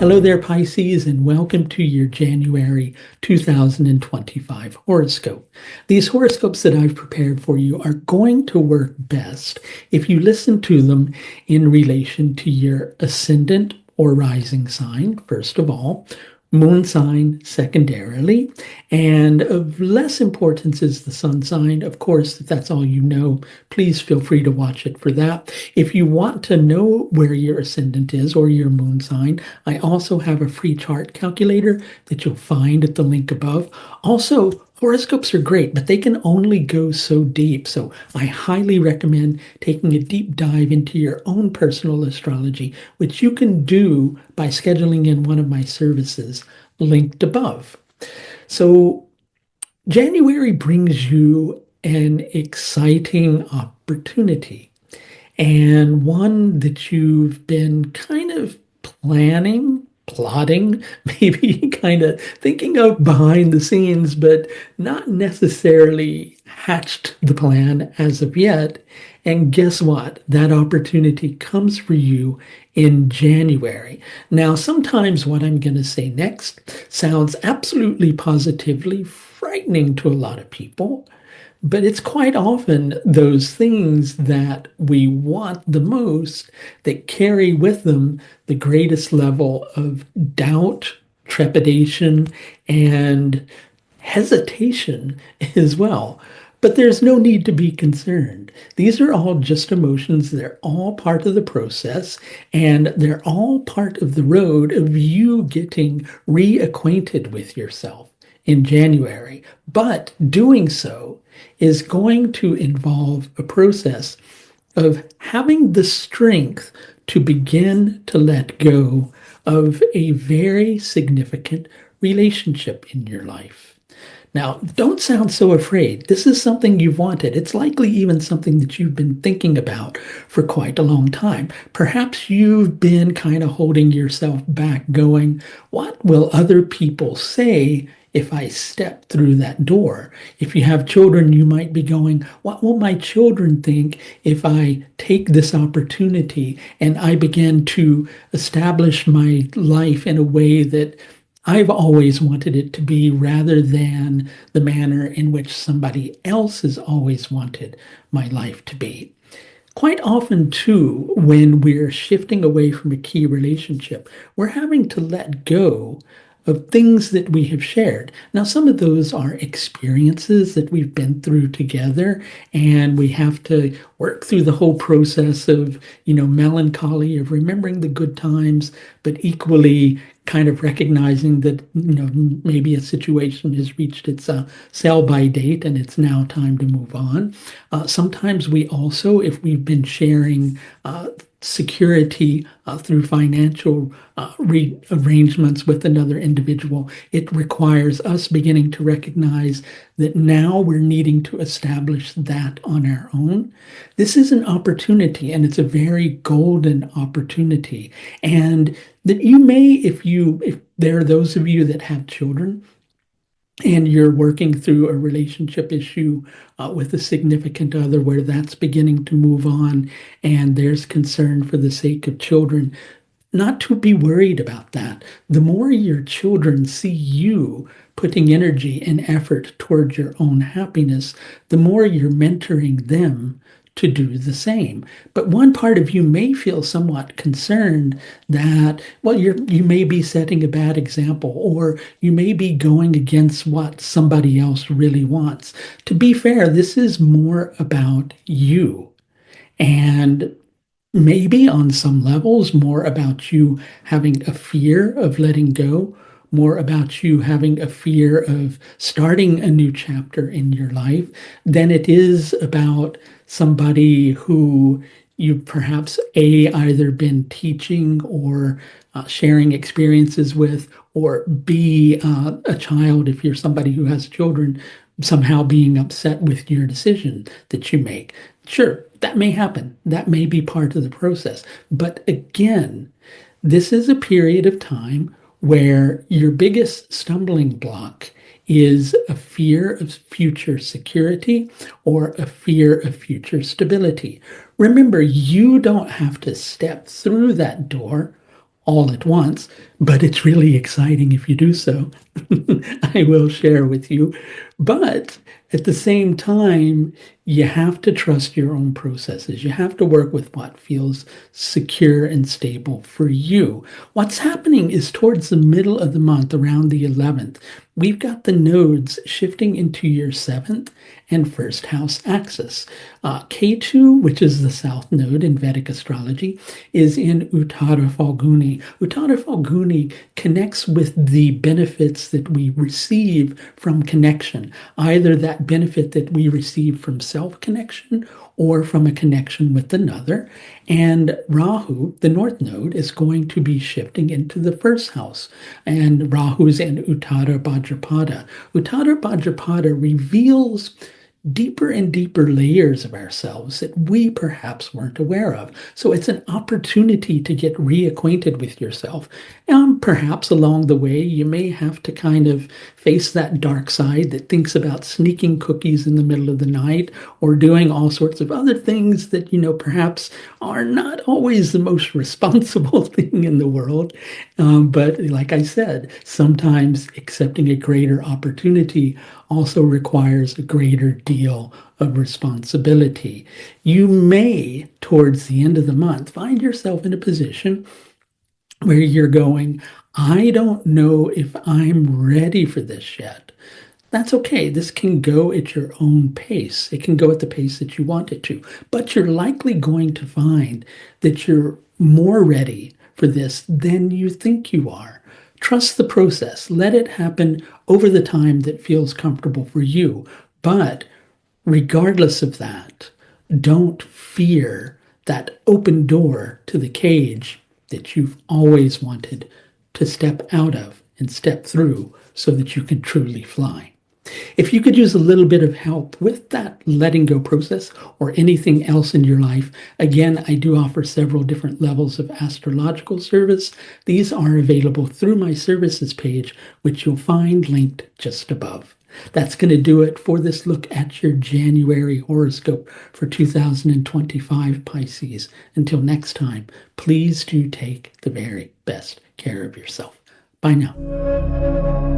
Hello there, Pisces, and welcome to your January 2025 horoscope. These horoscopes that I've prepared for you are going to work best if you listen to them in relation to your ascendant or rising sign, first of all, moon sign secondarily, and of less importance is the sun sign. Of course, if that's all you know, please feel free to watch it for that. If you want to know where your ascendant is or your moon sign, I also have a free chart calculator that you'll find at the link above. Also, horoscopes are great, but they can only go so deep. So I highly recommend taking a deep dive into your own personal astrology, which you can do by scheduling in one of my services linked above. So January brings you an exciting opportunity and one that you've been kind of planning, plotting, maybe kind of thinking of behind the scenes, but not necessarily hatched the plan as of yet. And guess what? That opportunity comes for you in January. Now, sometimes what I'm going to say next sounds absolutely positively frightening to a lot of people. But it's quite often those things that we want the most that carry with them the greatest level of doubt, trepidation, and hesitation as well. But there's no need to be concerned. These are all just emotions. They're all part of the process, and they're all part of the road of you getting reacquainted with yourself in January. But doing so is going to involve a process of having the strength to begin to let go of a very significant relationship in your life. Now, don't sound so afraid. This is something you've wanted. It's likely even something that you've been thinking about for quite a long time. Perhaps you've been kind of holding yourself back, going, what will other people say if I step through that door? If you have children, you might be going, what will my children think if I take this opportunity and I begin to establish my life in a way that I've always wanted it to be, rather than the manner in which somebody else has always wanted my life to be? Quite often, too, when we're shifting away from a key relationship, we're having to let go of things that we have shared. Now, some of those are experiences that we've been through together, and we have to work through the whole process of, melancholy, of remembering the good times, but equally kind of recognizing that, maybe a situation has reached its sell-by date and it's now time to move on. Sometimes we also, if we've been sharing security through financial arrangements with another individual, it requires us beginning to recognize that now we're needing to establish that on our own. This is an opportunity, and it's a very golden opportunity. And that you may, if there are those of you that have children, and you're working through a relationship issue with a significant other where that's beginning to move on and there's concern for the sake of children, not to be worried about that. The more your children see you putting energy and effort towards your own happiness, the more you're mentoring them to do the same. But one part of you may feel somewhat concerned that, well, you may be setting a bad example, or you may be going against what somebody else really wants. To be fair, this is more about you, and maybe on some levels more about you having a fear of letting go, more about you having a fear of starting a new chapter in your life than it is about somebody who you've perhaps either been teaching or sharing experiences with, or B, a child, if you're somebody who has children, somehow being upset with your decision that you make. Sure, that may happen. That may be part of the process. But again, this is a period of time where your biggest stumbling block is a fear of future security or a fear of future stability. Remember, you don't have to step through that door. all at once, but it's really exciting if you do so. I will share with you. But at the same time, you have to trust your own processes. You have to work with what feels secure and stable for you. What's happening is towards the middle of the month, around the 11th, we've got the nodes shifting into your seventh and first house axis. K2, which is the south node in Vedic astrology, is in Uttara Falguni. Uttara Falguni connects with the benefits that we receive from connection, either that benefit that we receive from self-connection or from a connection with another. And Rahu, the north node, is going to be shifting into the first house. And Rahu's in Uttara Bhadrapada. Uttara Bhadrapada reveals deeper and deeper layers of ourselves that we perhaps weren't aware of. So it's an opportunity to get reacquainted with yourself. Perhaps along the way, you may have to kind of face that dark side that thinks about sneaking cookies in the middle of the night or doing all sorts of other things that, perhaps are not always the most responsible thing in the world. But like I said, sometimes accepting a greater opportunity also requires a greater deal of responsibility. You may, towards the end of the month, find yourself in a position where you're going, I don't know if I'm ready for this yet. That's okay. This can go at your own pace. It can go at the pace that you want it to. But you're likely going to find that you're more ready for this than you think you are. Trust the process. Let it happen over the time that feels comfortable for you. But regardless of that, don't fear that open door to the cage that you've always wanted to step out of and step through so that you can truly fly. If you could use a little bit of help with that letting go process or anything else in your life, again, I do offer several different levels of astrological service. These are available through my services page, which you'll find linked just above. That's going to do it for this look at your January horoscope for 2025 Pisces. Until next time, please do take the very best care of yourself. Bye now.